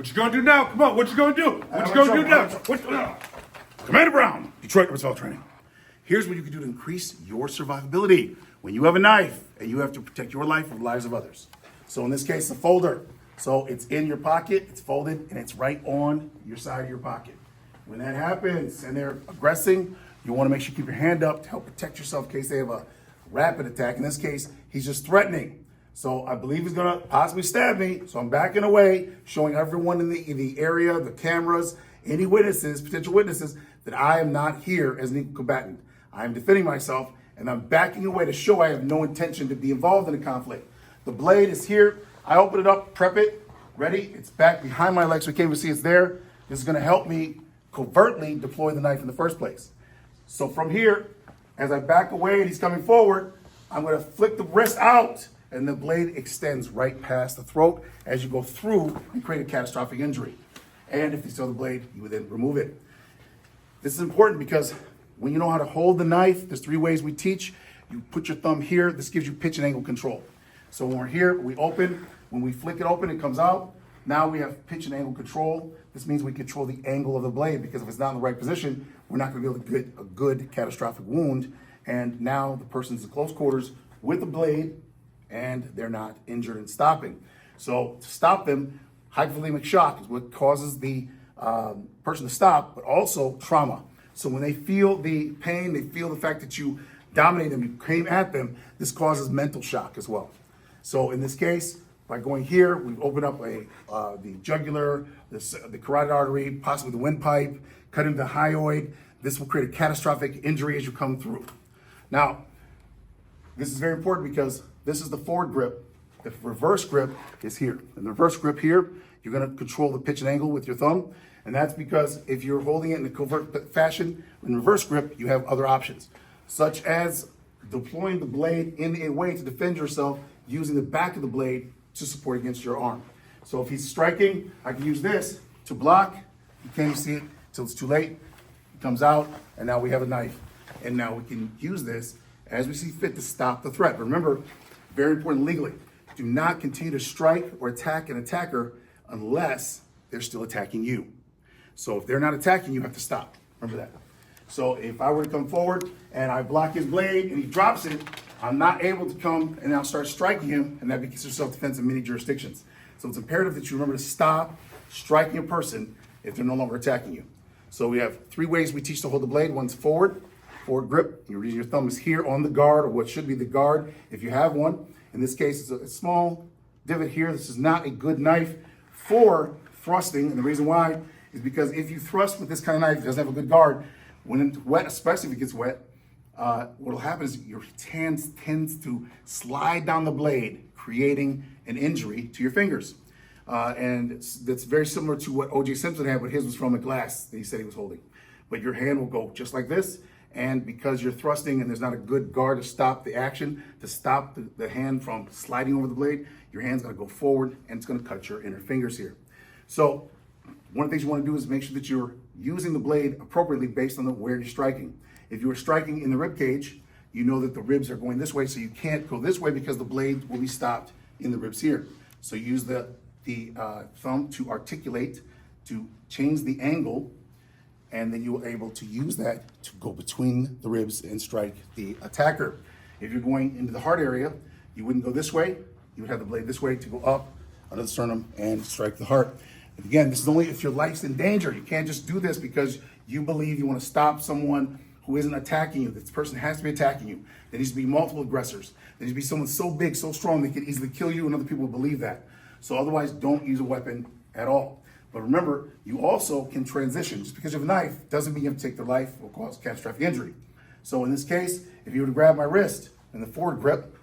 What you gonna do now? Come on, what you gonna do? What you gonna do now? Commander Brown, Detroit Roosevelt Training. Here's what you can do to increase your survivability when you have a knife and you have to protect your life or the lives of others. So in this case, a folder. So it's in your pocket, it's folded, and it's right on your side of your pocket. When that happens and they're aggressing, you want to make sure you keep your hand up to help protect yourself in case they have a rapid attack. In this case, he's just threatening. So I believe he's gonna possibly stab me. So I'm backing away, showing everyone in the area, the cameras, any witnesses, potential witnesses, that I am not here as an equal combatant. I am defending myself, and I'm backing away to show I have no intention to be involved in a conflict. The blade is here. I open it up, prep it, ready. It's back behind my leg so you can't even see it's there. This is gonna help me covertly deploy the knife in the first place. So from here, as I back away and he's coming forward, I'm gonna flick the wrist out, and the blade extends right past the throat as you go through and create a catastrophic injury. And if you saw the blade, you would then remove it. This is important because when you know how to hold the knife, there's 3 ways we teach. You put your thumb here. This gives you pitch and angle control. So when we're here, we open. When we flick it open, it comes out. Now we have pitch and angle control. This means we control the angle of the blade, because if it's not in the right position, we're not gonna be able to get a good catastrophic wound. And now the person's in close quarters with the blade, and they're not injured and stopping. So to stop them, hypovolemic shock is what causes the person to stop, but also trauma. So when they feel the pain, they feel the fact that you dominated them, you came at them, this causes mental shock as well. So in this case, by going here, we've opened up the jugular, the carotid artery, possibly the windpipe, cutting the hyoid. This will create a catastrophic injury as you come through. Now, this is very important because this is the forward grip. The reverse grip is here. In the reverse grip here, you're gonna control the pitch and angle with your thumb. And that's because if you're holding it in a covert fashion, in reverse grip, you have other options, such as deploying the blade in a way to defend yourself using the back of the blade to support against your arm. So if he's striking, I can use this to block. You can't see it till it's too late. It comes out, and now we have a knife. And now we can use this as we see fit to stop the threat. But remember, very important legally, do not continue to strike or attack an attacker unless they're still attacking you. So if they're not attacking, you have to stop. Remember that. So if I were to come forward and I block his blade and he drops it, I'm not able to come and now start striking him, and that becomes self-defense in many jurisdictions. So it's imperative that you remember to stop striking a person if they're no longer attacking you. So we have 3 ways we teach to hold the blade. One's forward grip. Your thumb is here on the guard, or what should be the guard if you have one. In this case, it's a small divot here. This is not a good knife for thrusting, and the reason why is because if you thrust with this kind of knife, it doesn't have a good guard, when it's wet, especially if it gets wet, what will happen is your hand tends to slide down the blade, creating an injury to your fingers. And that's very similar to what O.J. Simpson had, but his was from a glass that he said he was holding. But your hand will go just like this, and because you're thrusting and there's not a good guard to stop the action, to stop the hand from sliding over the blade, your hand's gonna go forward and it's gonna cut your inner fingers here. So one of the things you wanna do is make sure that you're using the blade appropriately based on where you're striking. If you are striking in the rib cage, you know that the ribs are going this way, so you can't go this way because the blade will be stopped in the ribs here. So use the thumb to articulate, to change the angle, and then you are able to use that to go between the ribs and strike the attacker. If you're going into the heart area, you wouldn't go this way. You would have the blade this way to go up under the sternum and strike the heart. And again, this is only if your life's in danger. You can't just do this because you believe you want to stop someone who isn't attacking you. This person has to be attacking you. There needs to be multiple aggressors. There needs to be someone so big, so strong, they can easily kill you, and other people believe that. So otherwise, don't use a weapon at all. But remember, you also can transition. Just because you have a knife doesn't mean you have to take their life or cause catastrophic injury. So in this case, if you were to grab my wrist in the forward grip,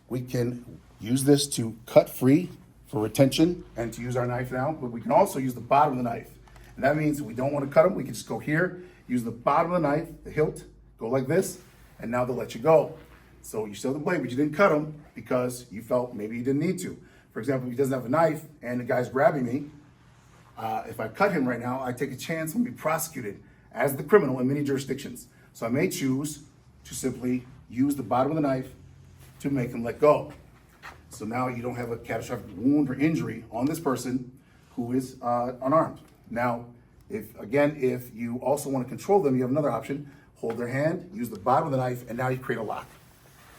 we can use this to cut free for retention and to use our knife now, but we can also use the bottom of the knife. And that means if we don't want to cut them, we can just go here, use the bottom of the knife, the hilt, go like this, and now they'll let you go. So you still have the blade, but you didn't cut him because you felt maybe you didn't need to. For example, if he doesn't have a knife and the guy's grabbing me, if I cut him right now, I take a chance and be prosecuted as the criminal in many jurisdictions. So I may choose to simply use the bottom of the knife to make him let go. So now you don't have a catastrophic wound or injury on this person who is unarmed. Now, if you also want to control them, you have another option. Hold their hand, use the bottom of the knife, and now you create a lock.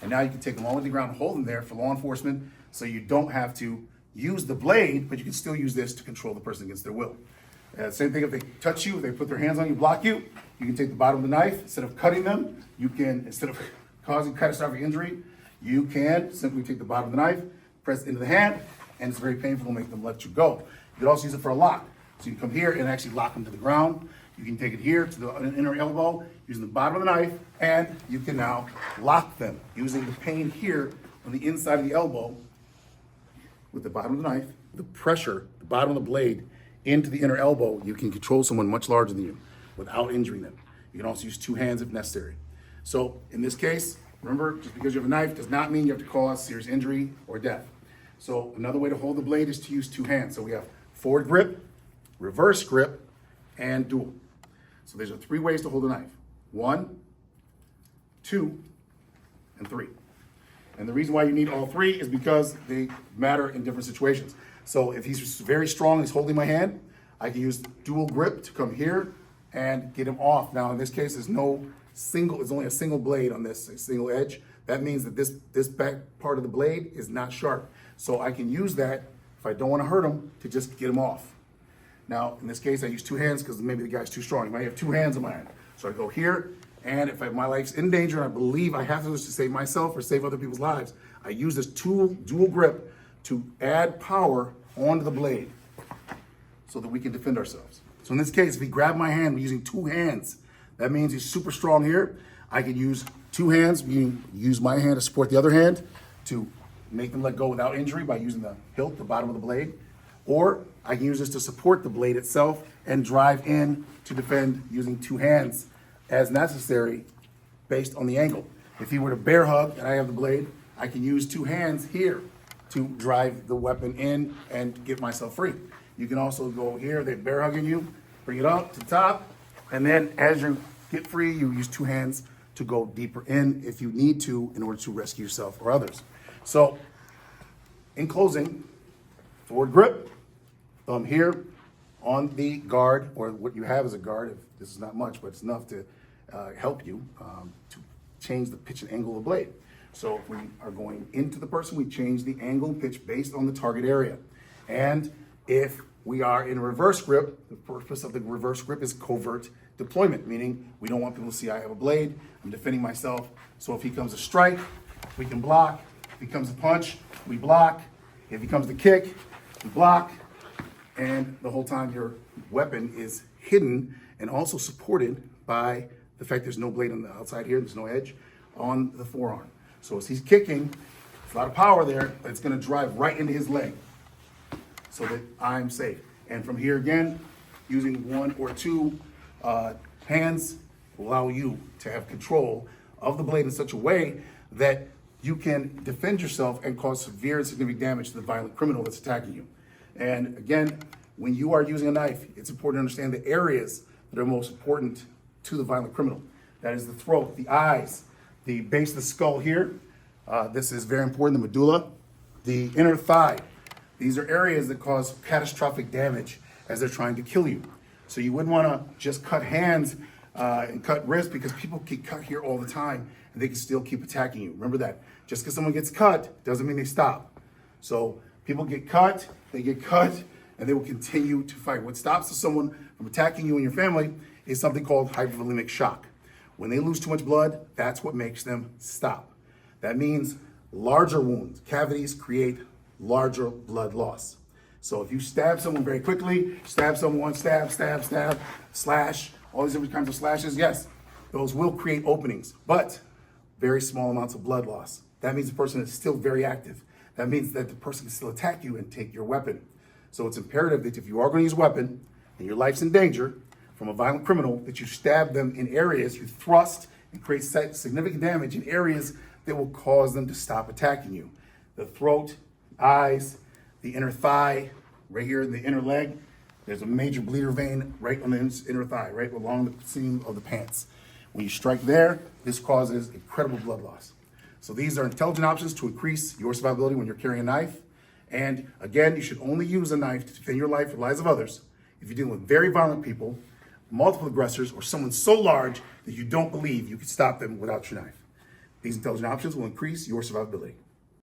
And now you can take them all to the ground and hold them there for law enforcement, so you don't have to use the blade, but you can still use this to control the person against their will. Same thing if they touch you, if they put their hands on you, block you, you can take the bottom of the knife, instead of cutting them, instead of causing catastrophic injury, you can simply take the bottom of the knife, press it into the hand, and it's very painful to make them let you go. You can also use it for a lock. So you can come here and actually lock them to the ground. You can take it here to the inner elbow using the bottom of the knife, and you can now lock them using the pain here on the inside of the elbow with the bottom of the knife, the pressure, the bottom of the blade into the inner elbow. You can control someone much larger than you without injuring them. You can also use two hands if necessary. So in this case, remember, just because you have a knife does not mean you have to cause serious injury or death. So another way to hold the blade is to use two hands. So we have forward grip, reverse grip, and dual. So there's three ways to hold a knife. 1, 2, and 3. And the reason why you need all three is because they matter in different situations. So if he's very strong, he's holding my hand, I can use dual grip to come here and get him off. Now in this case, there's only a single blade on this, a single edge. That means that this back part of the blade is not sharp. So I can use that, if I don't want to hurt him, to just get him off. Now, in this case, I use two hands because maybe the guy's too strong. He might have two hands on my hand. So I go here, and if my life's in danger, and I believe I have to save myself or save other people's lives, I use this dual grip to add power onto the blade so that we can defend ourselves. So in this case, if he grabbed my hand using two hands, that means he's super strong here. I could use two hands, use my hand to support the other hand to make them let go without injury by using the hilt, the bottom of the blade. Or I can use this to support the blade itself and drive in to defend using two hands as necessary based on the angle. If he were to bear hug and I have the blade, I can use two hands here to drive the weapon in and get myself free. You can also go here, they're bear hugging you, bring it up to the top, and then as you get free, you use two hands to go deeper in if you need to in order to rescue yourself or others. So, in closing, forward grip, thumb here on the guard, or what you have as a guard. If this is not much, but it's enough to help you to change the pitch and angle of the blade. So if we are going into the person, we change the angle and pitch based on the target area. And if we are in reverse grip, the purpose of the reverse grip is covert deployment, meaning we don't want people to see I have a blade, I'm defending myself. So if he comes a strike, we can block. If he comes a punch, we block. If he comes to kick, we block. And the whole time your weapon is hidden and also supported by the fact there's no blade on the outside here, there's no edge on the forearm. So as he's kicking, there's a lot of power there, but it's gonna drive right into his leg so that I'm safe. And from here again, using one or two hands will allow you to have control of the blade in such a way that you can defend yourself and cause severe and significant damage to the violent criminal that's attacking you. And again, when you are using a knife, it's important to understand the areas that are most important to the violent criminal. That is the throat, the eyes, the base of the skull here. This is very important, the medulla, the inner thigh. These are areas that cause catastrophic damage as they're trying to kill you. So you wouldn't want to just cut hands and cut wrists, because people get cut here all the time and they can still keep attacking you. Remember that. Just because someone gets cut doesn't mean they stop. So people get cut, they get cut, and they will continue to fight. What stops someone from attacking you and your family is something called hypovolemic shock. When they lose too much blood, that's what makes them stop. That means larger wounds, cavities create larger blood loss. So if you stab someone very quickly, stab someone, stab, slash, all these different kinds of slashes, yes, those will create openings, but very small amounts of blood loss. That means the person is still very active. That means that the person can still attack you and take your weapon. So it's imperative that if you are going to use a weapon and your life's in danger from a violent criminal, that you stab them in areas, you thrust and create significant damage in areas that will cause them to stop attacking you. The throat, eyes, the inner thigh, right here in the inner leg, there's a major bleeder vein right on the inner thigh, right along the seam of the pants. When you strike there, this causes incredible blood loss. So these are intelligent options to increase your survivability when you're carrying a knife. And again, you should only use a knife to defend your life or lives of others if you're dealing with very violent people, multiple aggressors, or someone so large that you don't believe you can stop them without your knife. These intelligent options will increase your survivability.